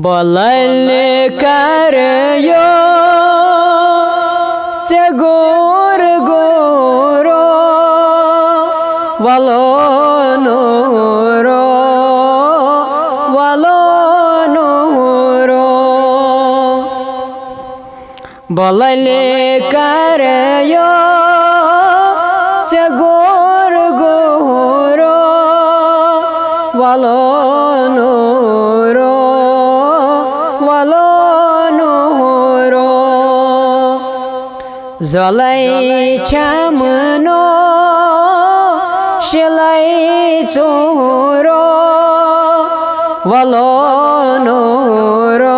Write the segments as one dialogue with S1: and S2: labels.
S1: बलल करयो गोर गोरो वलो नूरो बलल करयो गोर गोरो वलो जलै छमनो शिलै चोरो वलो नूरो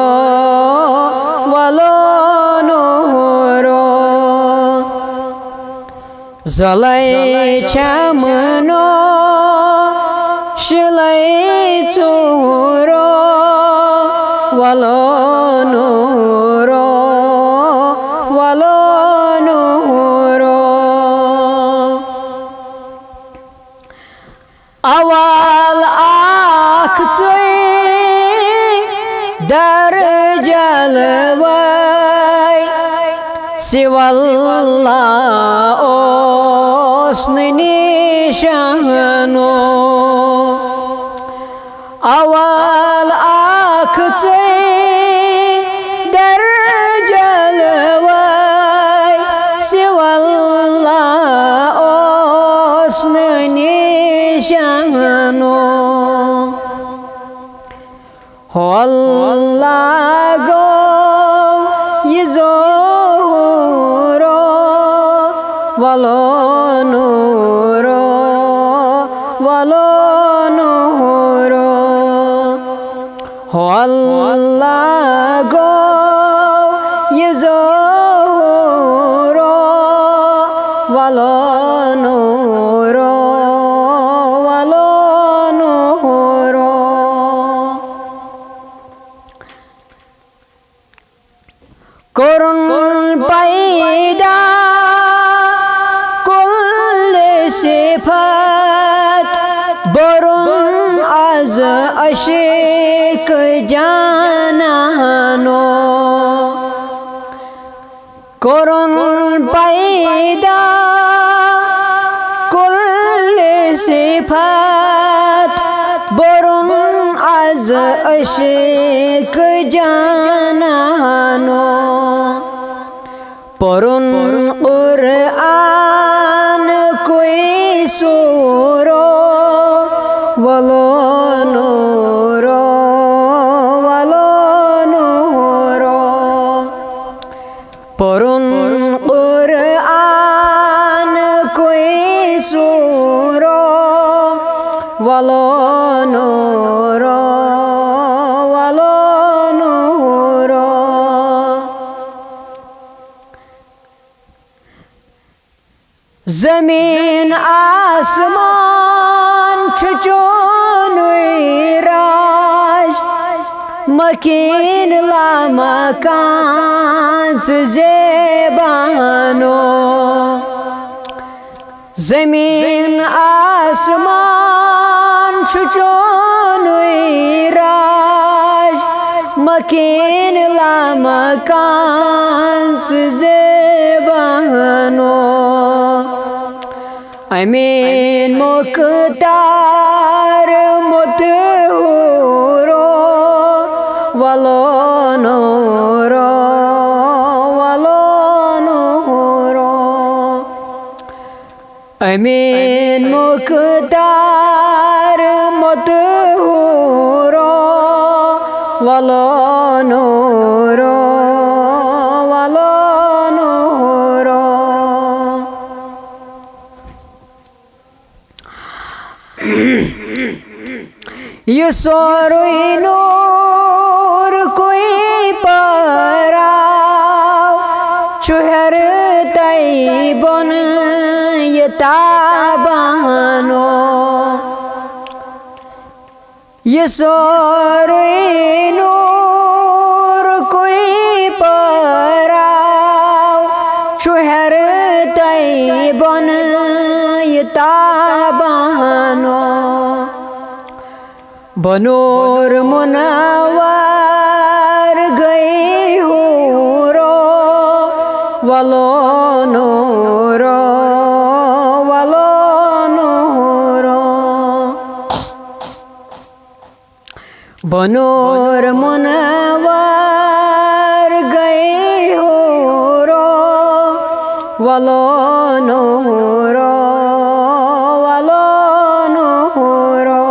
S1: जलै छमनो शिलै चोरो वलो नूरो अवल आख दर जलवै सिवल्ला ओस्न निशानो अवल आख दर जलवै सिवल्ला ओस्न निशानो होला गो यजोरो वलो नूरो होला गो यजोरो वलो नूरो कुरुन पैदा कुल सिफत बरुन आज अशिक जानानो कुरुन पैदा कुल सिफत बरुन आज अशिक जानानो परुन कुरआन कोई सूरो वलो नूरो परुन कुरआन कोई सूरो वलो नूरो जमीन आसमान चोनुई राज मकीन ला मकान ज़ेबानो जमीन आसमान चोनुई राज मकीन ला मकान ज़ेबानो अमीन मुख्तार मुतहूरो वलो नूरो अमीन मुख्तार मुतहूरो वलो नूरो ये सोरुई नूर कोई पराव चुहर तैबन ये ताबानो ये सोरुई नूर कोई पराव चुहर तैबन ये ताबानो बनूर मुनव्वर वलो नूरो वलो नूरो बनूर मुनवर गए हो रो वलो नूरो वलो नूरो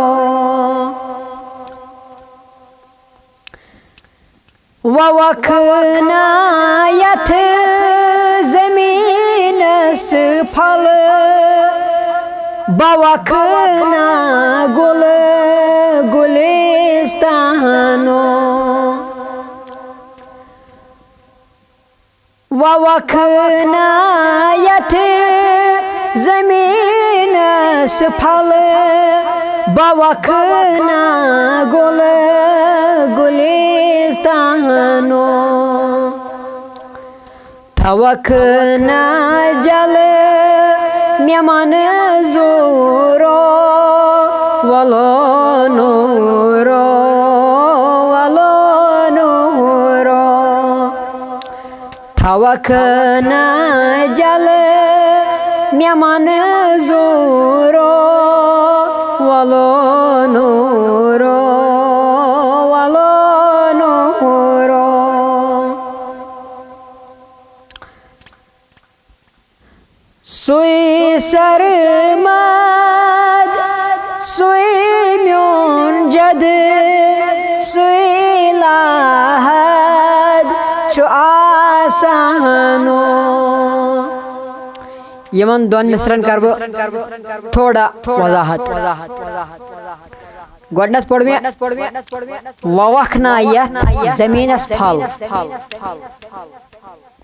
S1: ववखना यथ जमीनस फल बवखना गुल गुलिस्तानो ववखना यथ जमीनस फल बवखना गुल गुलिस्तानो थवखना जल मेमन जोरो वलो नूरो वलो नूरो थवखना जल मेमन जोरो वलो नूरो वलो नूरो सुई सरमद सुई म्योन जद सुई लाहद छु आसानो यमन दोन मिश्रण करबो थोड़ा वजाहत गोडनस पढ़ में ववखना यथ जमीनस फल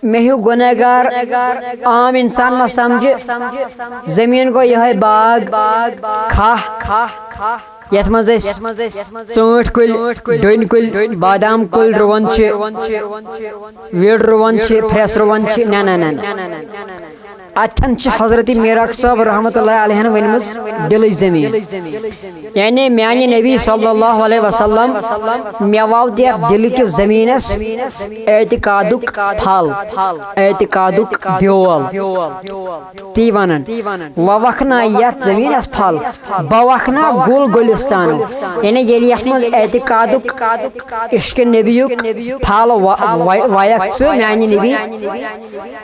S1: मैं हूँ गुनहगार आम इंसान में समझ जमीन को यह बाग खाह यथ मज ऊंट कुल डोन कुल बादाम कुल रुवन वेड़ रुवन फ्रेस रुवन ना ना ना अथन हजरत मीराक साहब रहमतुल्लाह अलैहि वनमस दिल जमीन यानी म्यान नबी सल्लल्लाहु अलैहि वसल्लम मेवाव दिया दिल के जमीनस एतिकादुक फल एतिकादुक ब्योल ती वनन ववखना यथ जमीनस फल बवखना गुल गुलिस्तान यानी ये यथ मज एतिकादुक इश्क नबीयुक फल वायक म्यान नबी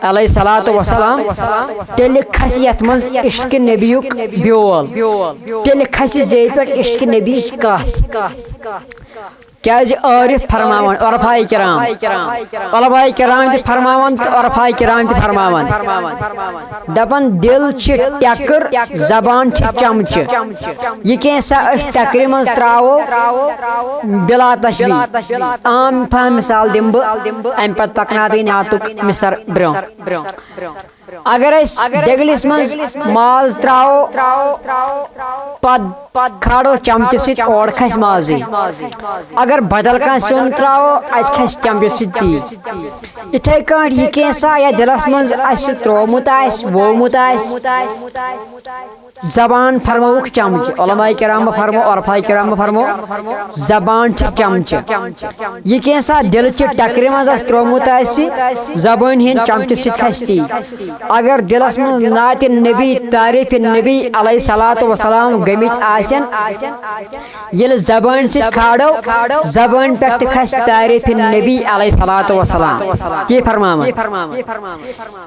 S1: अलैहि सलातु वसलाम तेल खस यथ मज इश्क नबीयुक ब्योल तेल खस जे पे इश्क नबी कत क्या आरिफ फरमावन उरफाए किराम उलमाए किराम ते फरमावन तो उरफाए किराम ते फरमावन दपन दिल छ टक्कर जबान छ चमच ये कैसा टक्कर मज त्रावो बिला तशबी आम फा मिसाल दिम अम पत पकना भी नातुक मिसर ब्रो अगर दगलिस मज माज त्रावो पद खाड़ो चमच सित और खस माजी अगर बदल का सुन त्रावो अत खस चमच सित इथे काट ये कैसा या दिलस मज अस त्रोमुत वोमुत जबान फरमोक चमच उलमाए किराम फरमो उरफाए किराम फरमो जबान चमच ये कैसा दिल टक्कर मज त्रोमुत जबान हिंद चमच सित खस्ती अगर दिलस मज नात नबी तारीफ नबी अलैहि सलातु वसलाम गमित आसन ये जबान सित खाड़ो जबान पे खस तारीफ नबी अलैहि सलातु वसलाम ये फरमावन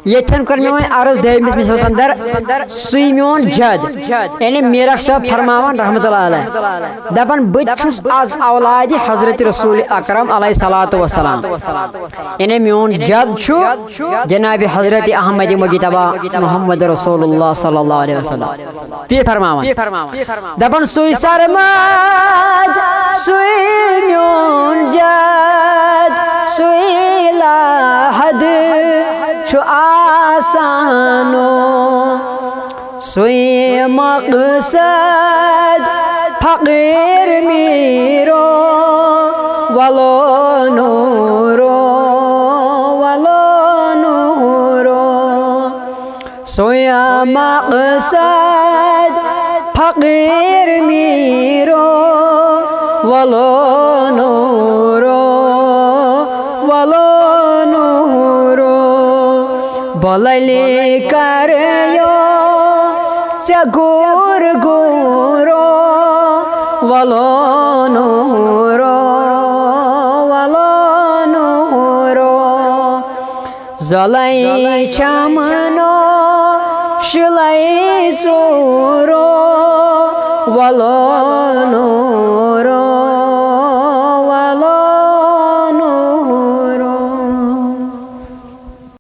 S1: यथन कर मे अर्ज दमिस मिसल संदर सुई म्योन जद यानी मीराक साहब फरमावन रहमतुल्लाह अलैह दपन बस आज औलाद हजरत रसूल अकरम अलैहि सलातु वसलाम यानी म्योन जद छु जनाब हजरत अहमद मुजतबा मोहम्मद रसूलुल्लाह सल्लल्लाहु अलैहि वसल्लम ये फरमावन दपन सुई सरमद सुई म्योन जद सुई लाहद छु आसानो सुई मकसद फकीर मीरो वलो नूरो वलो नूरो सोया मकसद फकीर मीरो वलो नूरो वलो नूरो Bolali karyo Tse gur guro Valonuro Valonuro Zalai chamano Shilai zuro Valonuro